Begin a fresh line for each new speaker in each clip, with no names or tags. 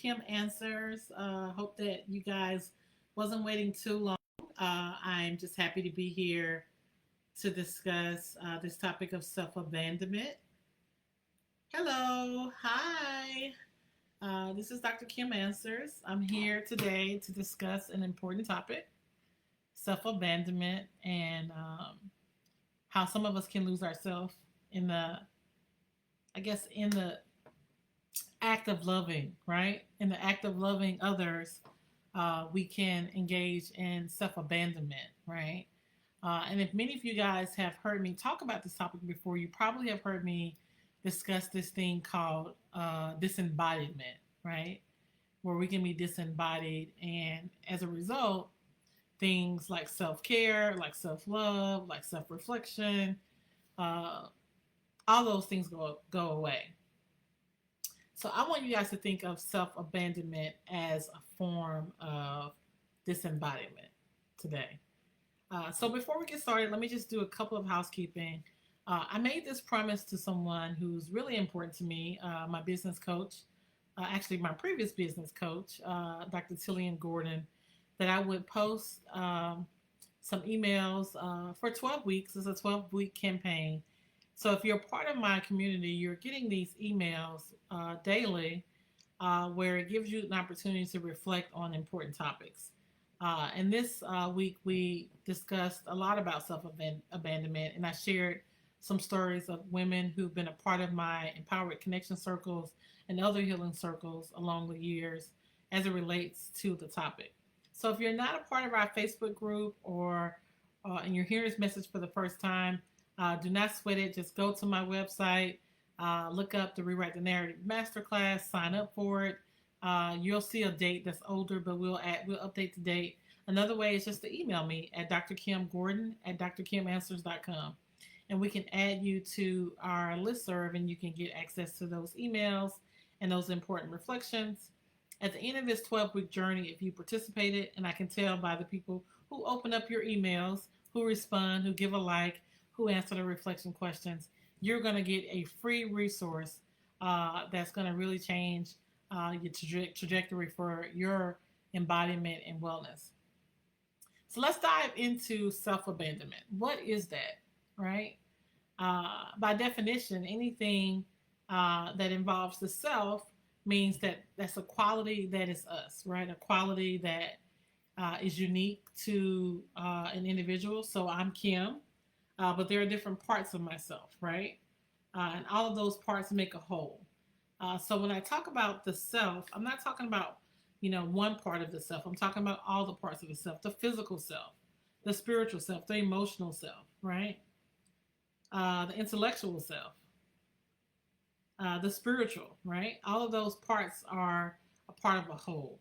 Kim Answers. Hope that you guys wasn't waiting too long. I'm just happy to be here to discuss this topic of self-abandonment. Hello, hi. This is Dr. Kim Answers. I'm here today to discuss an important topic, self-abandonment, and how some of us can lose ourselves in the act of loving, right? In the act of loving others, we can engage in self abandonment, right? And if many of you guys have heard me talk about this topic before, you probably have heard me discuss this thing called disembodiment, right? Where we can be disembodied, and as a result, things like self care, like self love, like self reflection, uh, all those things go away. So I want you guys to think of self abandonment as a form of disembodiment today. So before we get started, let me just do a couple of housekeeping. I made this promise to someone who's really important to me, my business coach, actually my previous business coach, Dr. Tillian Gordon, that I would post some emails for 12 weeks. It's a 12-week campaign. So if you're part of my community, you're getting these emails daily where it gives you an opportunity to reflect on important topics. And this week, we discussed a lot about self-abandonment, and I shared some stories of women who've been a part of my Empowered Connection circles and other healing circles along the years as it relates to the topic. So if you're not a part of our Facebook group and you're hearing this message for the first time, do not sweat it. Just go to my website, look up the Rewrite the Narrative Masterclass, sign up for it. You'll see a date that's older, but we'll update the date. Another way is just to email me at drkimgordon@drkimanswers.com. And we can add you to our listserv, and you can get access to those emails and those important reflections. At the end of this 12-week journey, if you participated, and I can tell by the people who open up your emails, who respond, who give a like, who answer the reflection questions, you're going to get a free resource that's going to really change your trajectory for your embodiment and wellness. So let's dive into self-abandonment. What is that, right? By definition, anything that involves the self means that that's a quality that is us, right? A quality that is unique to an individual. So I'm Kim, but there are different parts of myself, right? And all of those parts make a whole. So when I talk about the self, I'm not talking about, one part of the self. I'm talking about all the parts of the self, the physical self, the spiritual self, the emotional self, right? The intellectual self, the spiritual, right? All of those parts are a part of a whole.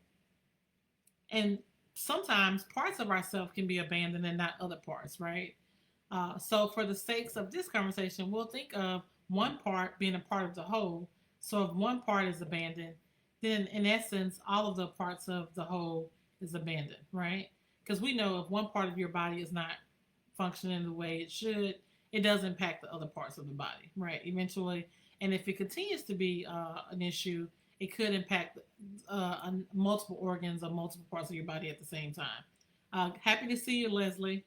And sometimes parts of ourselves can be abandoned and not other parts, right? So for the sakes of this conversation, we'll think of one part being a part of the whole. So if one part is abandoned, then in essence, all of the parts of the whole is abandoned, right? Because we know if one part of your body is not functioning the way it should, it does impact the other parts of the body, right? Eventually. And if it continues to be an issue, it could impact multiple organs or multiple parts of your body at the same time. Happy to see you, Leslie.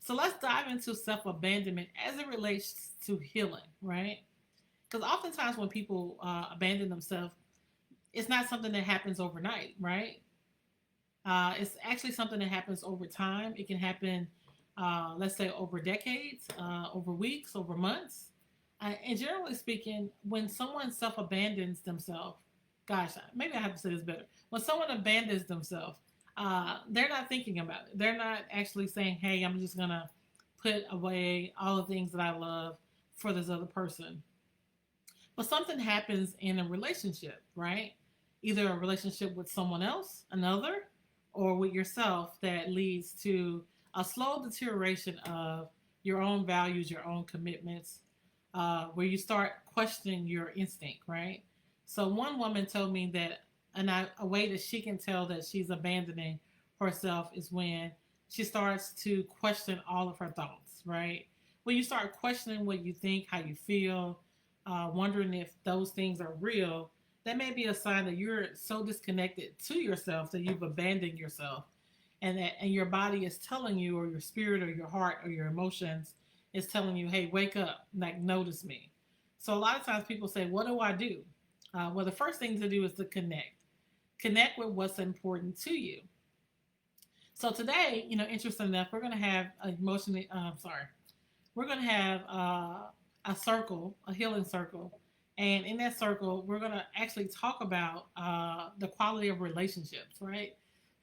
So let's dive into self-abandonment as it relates to healing, right? Because oftentimes when people abandon themselves, it's not something that happens overnight, right? It's actually something that happens over time. It can happen, let's say, over decades, over weeks, over months. And generally speaking, when someone self-abandons themselves, gosh, maybe I have to say this better. When someone abandons themselves, they're not thinking about it. They're not actually saying, hey, I'm just going to put away all the things that I love for this other person. But something happens in a relationship, right? Either a relationship with someone else, another, or with yourself that leads to a slow deterioration of your own values, your own commitments, where you start questioning your instinct, right? So one woman told me that a way that she can tell that she's abandoning herself is when she starts to question all of her thoughts, right? When you start questioning what you think, how you feel, wondering if those things are real, that may be a sign that you're so disconnected to yourself that you've abandoned yourself, and your body is telling you, or your spirit or your heart or your emotions is telling you, hey, wake up, like notice me. So a lot of times people say, what do I do? Well, the first thing to do is to connect with what's important to you. So today, interesting enough, we're going to have emotionally sorry we're going to have a circle, a healing circle. And in that circle, we're going to actually talk about the quality of relationships, right?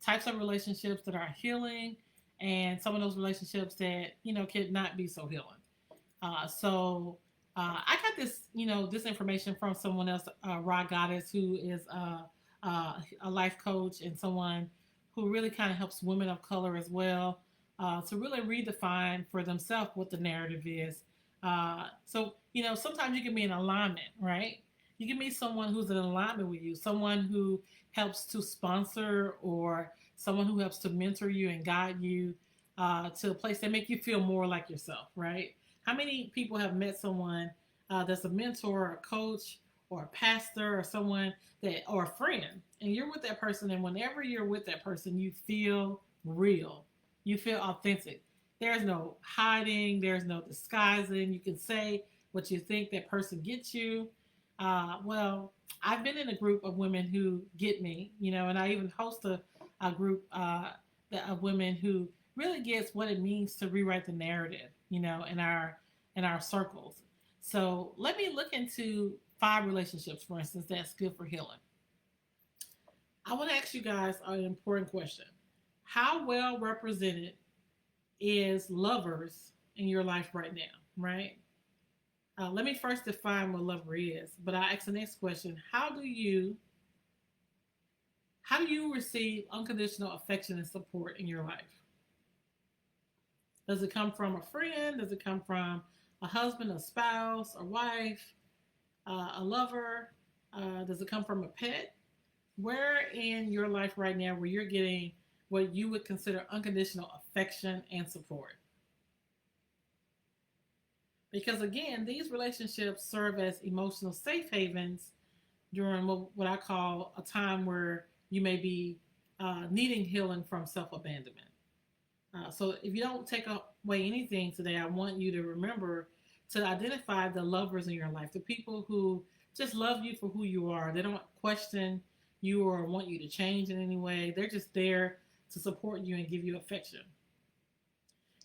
Types of relationships that are healing, and some of those relationships that, could not be so healing. I got this information from someone else, Rod Goddess, who is a life coach and someone who really kind of helps women of color as well to really redefine for themselves what the narrative is. Sometimes you can be in alignment, right? You can meet someone who's in alignment with you, someone who helps to sponsor or someone who helps to mentor you and guide you to a place that make you feel more like yourself, right? How many people have met someone that's a mentor, or a coach, or a pastor, or someone or a friend, and you're with that person, and whenever you're with that person, you feel real, you feel authentic. There's no hiding, there's no disguising. You can say what you think that person gets you. Well, I've been in a group of women who get me, and I even host a group of women who really gets what it means to rewrite the narrative, in our circles. So let me look into 5 relationships, for instance, that's good for healing. I want to ask you guys an important question. How well represented is lovers in your life right now, right? Let me first define what lover is, but I ask the next question: How do you receive unconditional affection and support in your life? Does it come from a friend? Does it come from a husband, a spouse, a wife, a lover? Does it come from a pet? Where in your life right now where you're getting what you would consider unconditional affection and support? Because again, these relationships serve as emotional safe havens during what I call a time where you may be needing healing from self-abandonment. So if you don't take away anything today, I want you to remember to identify the lovers in your life, the people who just love you for who you are. They don't question you or want you to change in any way. They're just there to support you and give you affection.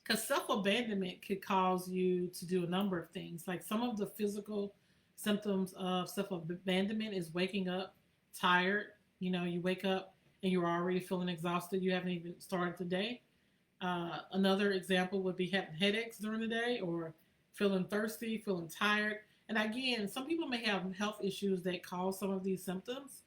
Because self-abandonment could cause you to do a number of things. Like some of the physical symptoms of self-abandonment is waking up tired. You wake up and you're already feeling exhausted. You haven't even started the day. Another example would be having headaches during the day, or feeling thirsty, feeling tired. And again, some people may have health issues that cause some of these symptoms.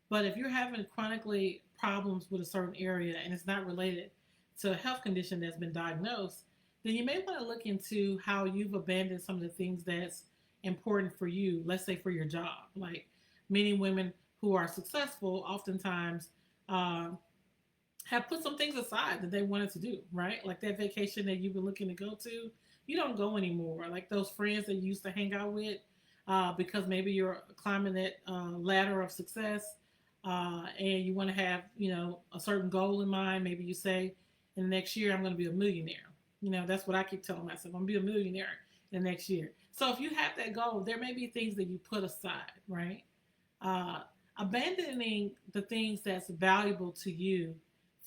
But if you're having chronically problems with a certain area and it's not related to a health condition that's been diagnosed, then you may want to look into how you've abandoned some of the things that's important for you. Let's say for your job. Like many women who are successful oftentimes have put some things aside that they wanted to do, right? Like that vacation that you've been looking to go to, you don't go anymore. Like those friends that you used to hang out with because maybe you're climbing that ladder of success and you want to have, a certain goal in mind. Maybe you say, in the next year, I'm going to be a millionaire. That's what I keep telling myself. I'm going to be a millionaire in the next year. So if you have that goal, there may be things that you put aside, right? Abandoning the things that's valuable to you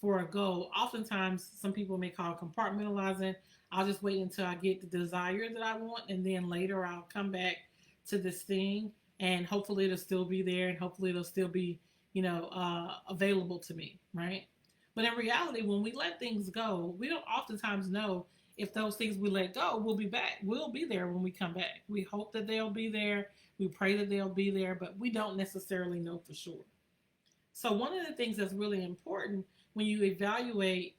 for a goal, oftentimes some people may call compartmentalizing. I'll just wait until I get the desire that I want, and then later I'll come back to this thing, and hopefully it'll still be there, and hopefully it'll still be, available to me, right? But in reality, when we let things go, we don't oftentimes know if those things we let go will be back. We'll be there when we come back. We hope that they'll be there. We pray that they'll be there, but we don't necessarily know for sure. So one of the things that's really important when you evaluate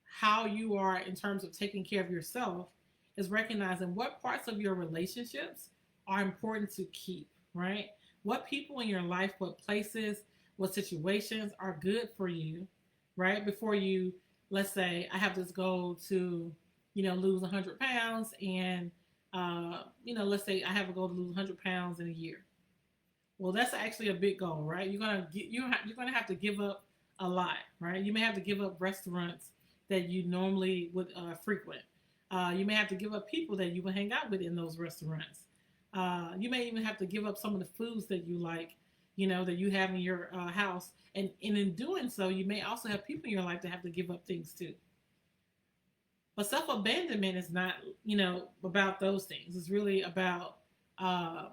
how you are in terms of taking care of yourself is recognizing what parts of your relationships are important to keep, right? What people in your life, what places, what situations are good for you, right? Before you, let's say, I have this goal to, lose 100 pounds. And, let's say I have a goal to lose 100 pounds in a year. Well, that's actually a big goal, right? You're gonna have to give up a lot, right? You may have to give up restaurants that you normally would frequent. You may have to give up people that you would hang out with in those restaurants. You may even have to give up some of the foods that you like, that you have in your house. And in doing so, you may also have people in your life that have to give up things too. But self abandonment is not, about those things. It's really about uh,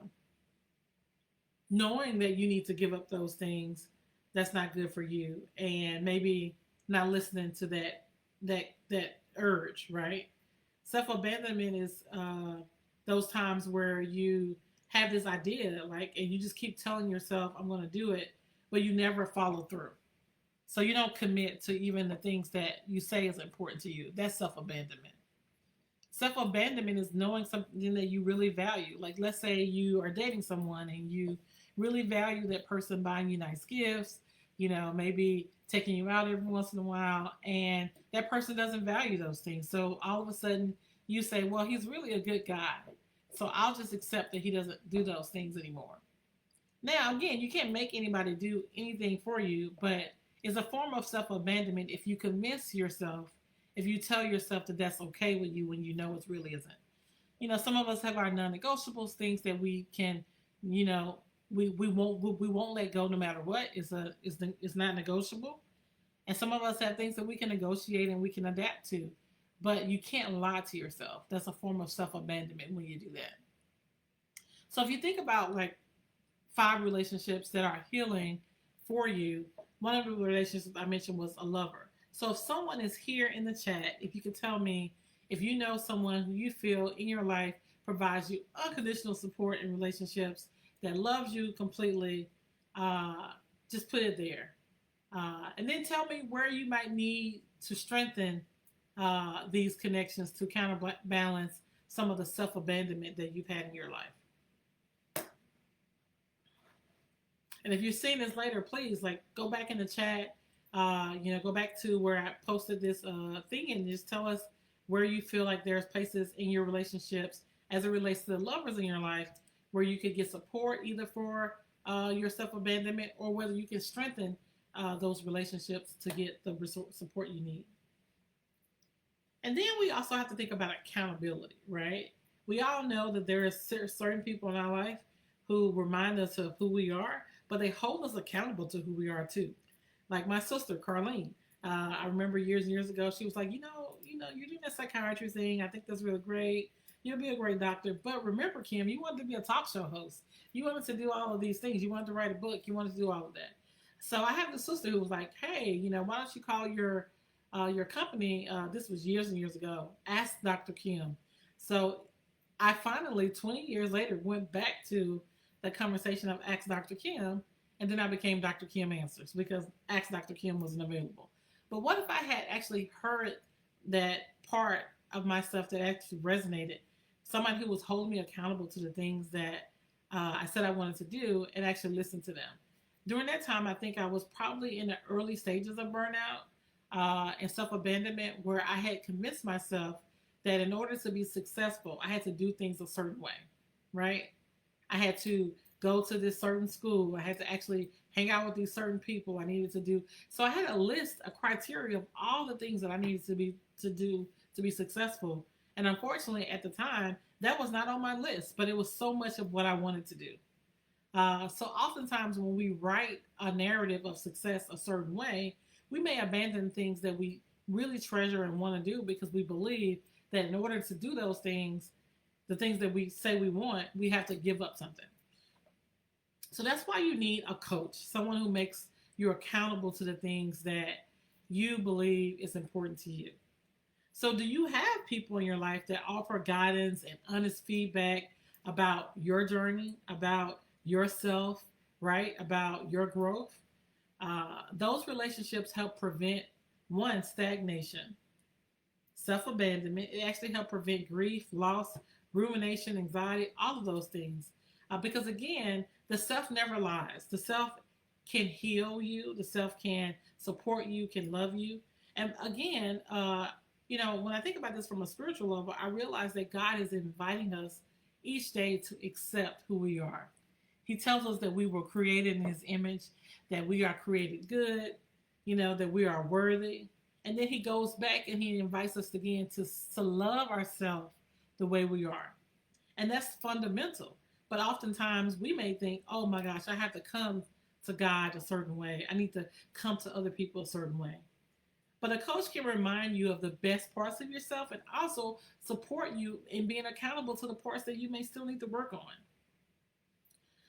knowing that you need to give up those things that's not good for you, and maybe not listening to that urge, right? Self abandonment is those times where you have this idea, like, and you just keep telling yourself, I'm going to do it, but you never follow through. So you don't commit to even the things that you say is important to you. That's self abandonment. Self abandonment is knowing something that you really value. Like, let's say you are dating someone and you really value that person buying you nice gifts, maybe taking you out every once in a while, and that person doesn't value those things. So all of a sudden you say, well, he's really a good guy. So I'll just accept that he doesn't do those things anymore. Now, again, you can't make anybody do anything for you, but it's a form of self abandonment if you convince yourself, if you tell yourself that that's okay with you when you know it really isn't. Some of us have our non-negotiables, things that we can, you know, we won't let go no matter what. It's not negotiable. And some of us have things that we can negotiate and we can adapt to, but you can't lie to yourself. That's a form of self abandonment when you do that. So if you think about like 5 relationships that are healing for you, one of the relationships I mentioned was a lover. So if someone is here in the chat, if you could tell me if you know someone who you feel in your life provides you unconditional support in relationships, that loves you completely, just put it there. And then tell me where you might need to strengthen these connections to counterbalance some of the self abandonment that you've had in your life. And if you're seeing this later, please go back in the chat. Go back to where I posted this thing and just tell us where you feel like there's places in your relationships as it relates to the lovers in your life where you could get support either for your self abandonment or whether you can strengthen those relationships to get the support you need. And then we also have to think about accountability, right? We all know that there are certain people in our life who remind us of who we are, but they hold us accountable to who we are too. Like my sister, Carlene. I remember years and years ago, she was like, you're doing that psychiatry thing. I think that's really great. You'll be a great doctor. But remember, Kim, you wanted to be a talk show host. You wanted to do all of these things. You wanted to write a book. You wanted to do all of that. So I have a sister who was like, hey, why don't you call your company? This was years and years ago. Ask Dr. Kim. So I finally, 20 years later, went back to the conversation of Ask Dr. Kim, and then I became Dr. Kim Answers because Ask Dr. Kim wasn't available. But what if I had actually heard that part of myself that actually resonated? Somebody who was holding me accountable to the things that I said I wanted to do and actually listened to them. During that time, I think I was probably in the early stages of burnout and self abandonment, where I had convinced myself that in order to be successful, I had to do things a certain way, right? I had to go to this certain school. I had to actually hang out with these certain people. I needed to do. So I had a list, a criteria of all the things that I needed to do to be successful. And unfortunately, at the time, that was not on my list, but it was so much of what I wanted to do. So oftentimes when we write a narrative of success a certain way, we may abandon things that we really treasure and want to do because we believe that in order to do those things, the things that we say we want, we have to give up something. So that's why you need a coach, someone who makes you accountable to the things that you believe is important to you. So do you have people in your life that offer guidance and honest feedback about your journey, about yourself, right? About your growth? Those relationships help prevent, one, stagnation, self-abandonment. It actually helps prevent grief, loss, rumination, anxiety, all of those things. Because again, the self never lies. The self can heal you. The self can support you, can love you. And again, when I think about this from a spiritual level, I realize that God is inviting us each day to accept who we are. He tells us that we were created in his image, that we are created good, that we are worthy. And then he goes back and he invites us again to love ourselves the way we are. And that's fundamental. But oftentimes we may think, oh my gosh, I have to come to God a certain way. I need to come to other people a certain way. But a coach can remind you of the best parts of yourself and also support you in being accountable to the parts that you may still need to work on.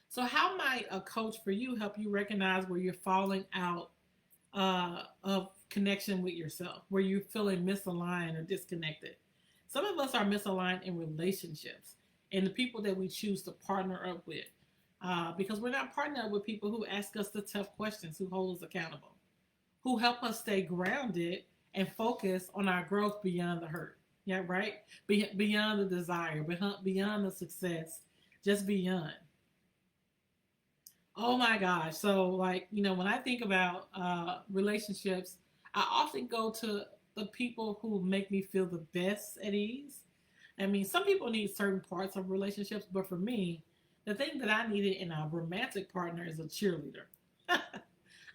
So, how might a coach for you help you recognize where you're falling out of connection with yourself, where you're feeling misaligned or disconnected? Some of us are misaligned in relationships and the people that we choose to partner up with because we're not partnering up with people who ask us the tough questions, who hold us accountable, who help us stay grounded and focus on our growth beyond the hurt. Yeah, right? Beyond the desire, beyond the success, just beyond. Oh my gosh. So, like, when I think about relationships, I often go to the people who make me feel the best at ease. I mean, some people need certain parts of relationships, but for me, the thing that I needed in a romantic partner is a cheerleader.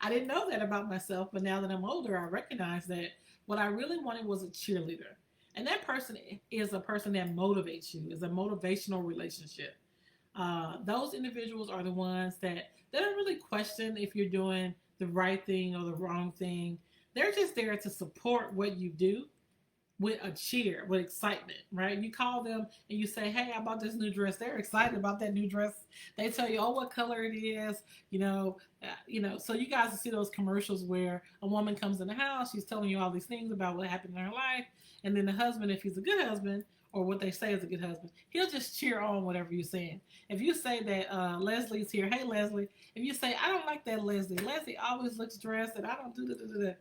I didn't know that about myself, but now that I'm older, I recognize that what I really wanted was a cheerleader. And that person is a person that motivates you, is a motivational relationship. Those individuals are the ones that they don't really question if you're doing the right thing or the wrong thing. They're just there to support what you do with a cheer, with excitement, right? You call them and you say, "Hey, I bought this new dress." They're excited about that new dress. They tell you, "Oh, what color it is," So you guys will see those commercials where a woman comes in the house, she's telling you all these things about what happened in her life, and then the husband, if he's a good husband, or what they say is a good husband, he'll just cheer on whatever you're saying. If you say that Leslie's here, "Hey Leslie," if you say, "I don't like that Leslie. Leslie always looks dressed, and I don't do da."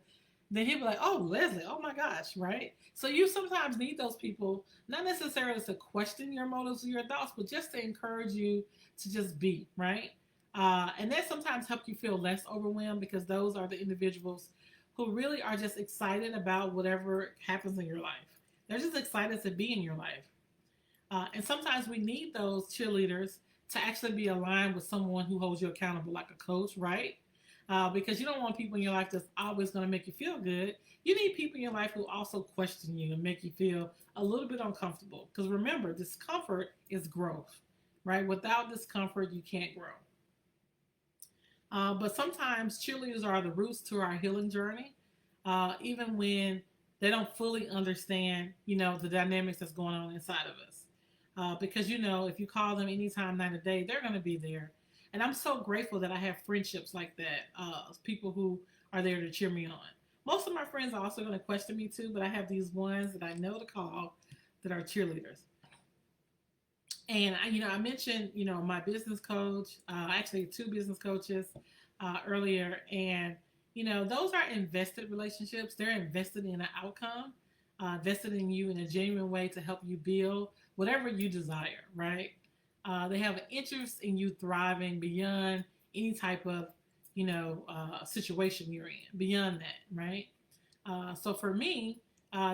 Then he'll be like, "Oh, Leslie, oh my gosh," right? So you sometimes need those people, not necessarily to question your motives or your thoughts, but just to encourage you to just be, right? And that sometimes help you feel less overwhelmed because those are the individuals who really are just excited about whatever happens in your life. They're just excited to be in your life. And sometimes we need those cheerleaders to actually be aligned with someone who holds you accountable, like a coach, right? Because you don't want people in your life that's always going to make you feel good. You need people in your life who also question you and make you feel a little bit uncomfortable. Because remember, discomfort is growth, right? Without discomfort, you can't grow. But sometimes cheerleaders are the roots to our healing journey, even when they don't fully understand, the dynamics that's going on inside of us. Because, if you call them anytime, night or day, they're going to be there. And I'm so grateful that I have friendships like that, people who are there to cheer me on. Most of my friends are also going to question me too, but I have these ones that I know to call that are cheerleaders. And I mentioned, my business coach, actually two business coaches earlier, and those are invested relationships. They're invested in an outcome, invested in you in a genuine way to help you build whatever you desire, right? They have an interest in you thriving beyond any type of, situation you're in, beyond that, right? So for me,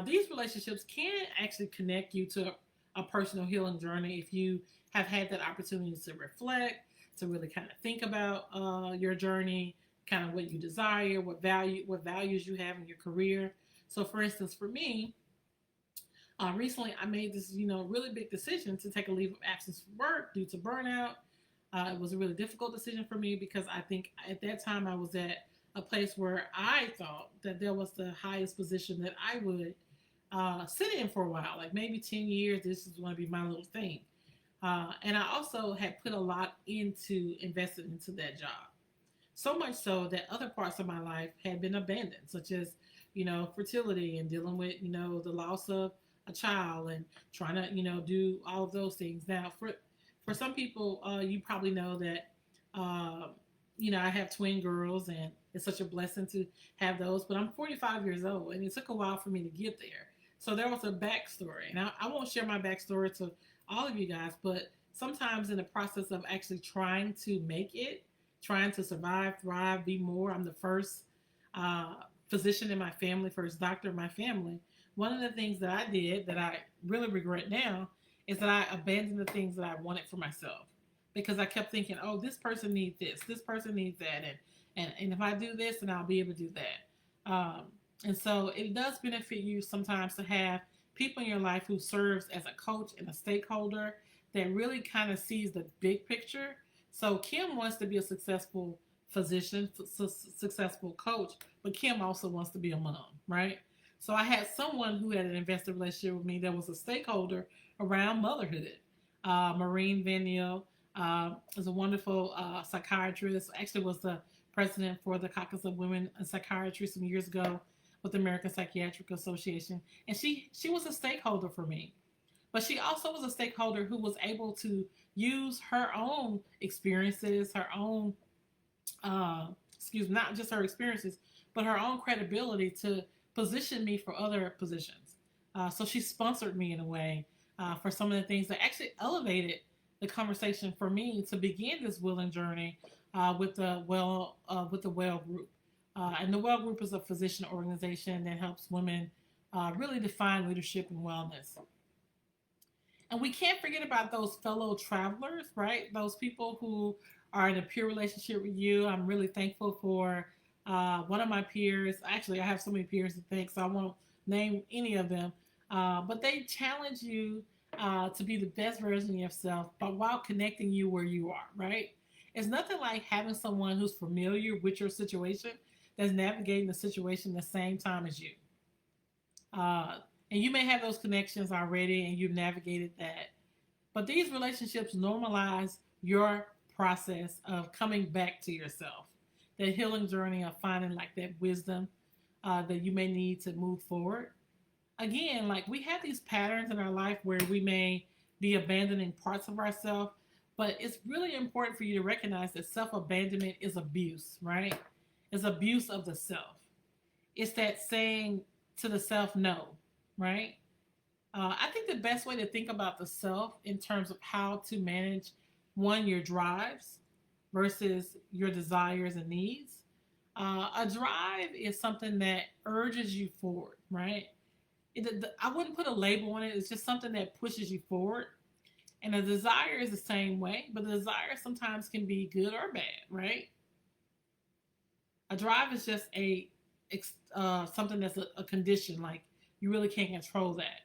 these relationships can actually connect you to a personal healing journey if you have had that opportunity to reflect, to really kind of think about your journey, kind of what you desire, what values you have in your career. So, for instance, for me, recently I made this, really big decision to take a leave of absence from work due to burnout. It was a really difficult decision for me because I think at that time I was at a place where I thought that there was the highest position that I would sit in for a while, like maybe 10 years. This is going to be my little thing. And I also had put a lot into invested into that job. So much so that other parts of my life had been abandoned, such as, fertility and dealing with, the loss of a child and trying to, do all of those things. Now, for some people, you probably know that, I have twin girls and it's such a blessing to have those, but I'm 45 years old and it took a while for me to get there. So there was a backstory, and I won't share my backstory to all of you guys, but sometimes in the process of actually trying to make it, trying to survive, thrive, be more, I'm the first physician in my family, first doctor in my family. One of the things that I did that I really regret now is that I abandoned the things that I wanted for myself because I kept thinking, oh, this person needs this person needs that, and if I do this, then I'll be able to do that. And so it does benefit you sometimes to have people in your life who serves as a coach and a stakeholder that really kind of sees the big picture. So Kim wants to be a successful physician, successful coach, but Kim also wants to be a mom, right? So I had someone who had an investor relationship with me that was a stakeholder around motherhood. Maureen Veniel is a wonderful psychiatrist. Actually, was the president for the Caucus of Women in Psychiatry some years ago with the American Psychiatric Association, and she was a stakeholder for me. But she also was a stakeholder who was able to use her own experiences, her own not just her experiences, but her own credibility to position me for other positions. So she sponsored me in a way for some of the things that actually elevated the conversation for me to begin this willing journey with the Well Group. And the Well Group is a physician organization that helps women really define leadership and wellness. And we can't forget about those fellow travelers, right? Those people who are in a peer relationship with you. I'm really thankful for one of my peers. Actually, I have so many peers to thank, so I won't name any of them. But they challenge you to be the best version of yourself, but while connecting you where you are, right? It's nothing like having someone who's familiar with your situation that's navigating the situation the same time as you. Uh, and you may have those connections already and you've navigated that. But these relationships normalize your process of coming back to yourself, that healing journey of finding like that wisdom that you may need to move forward. Again, like we have these patterns in our life where we may be abandoning parts of ourselves, but it's really important for you to recognize that self-abandonment is abuse, right? It's abuse of the self. It's that saying to the self no, right? I think the best way to think about the self in terms of how to manage one, your drives versus your desires and needs. A drive is something that urges you forward, right? I wouldn't put a label on it. It's just something that pushes you forward. And a desire is the same way, but the desire sometimes can be good or bad, right? A drive is just something that's a condition, like you really can't control that.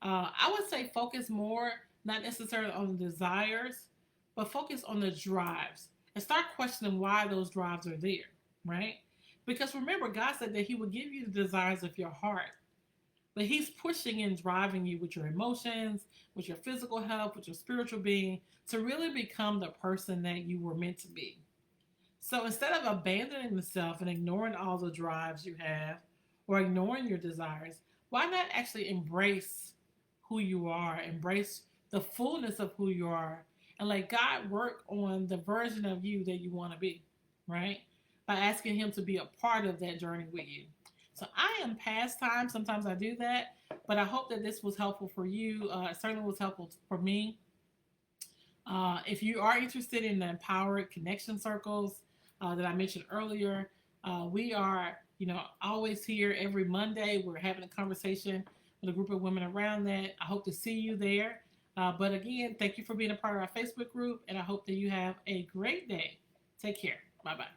I would say focus more, not necessarily on the desires, but focus on the drives and start questioning why those drives are there, right? Because remember, God said that He would give you the desires of your heart, but He's pushing and driving you with your emotions, with your physical health, with your spiritual being to really become the person that you were meant to be. So instead of abandoning the self and ignoring all the drives you have or ignoring your desires, why not actually embrace who you are, embrace the fullness of who you are, and let God work on the version of you that you want to be, right? By asking Him to be a part of that journey with you. So I am past time. Sometimes I do that, but I hope that this was helpful for you. It certainly was helpful for me. If you are interested in the Empowered Connection Circles that I mentioned earlier, we are, always here every Monday. We're having a conversation with a group of women around that. I hope to see you there. But again, thank you for being a part of our Facebook group, and I hope that you have a great day. Take care. Bye-bye.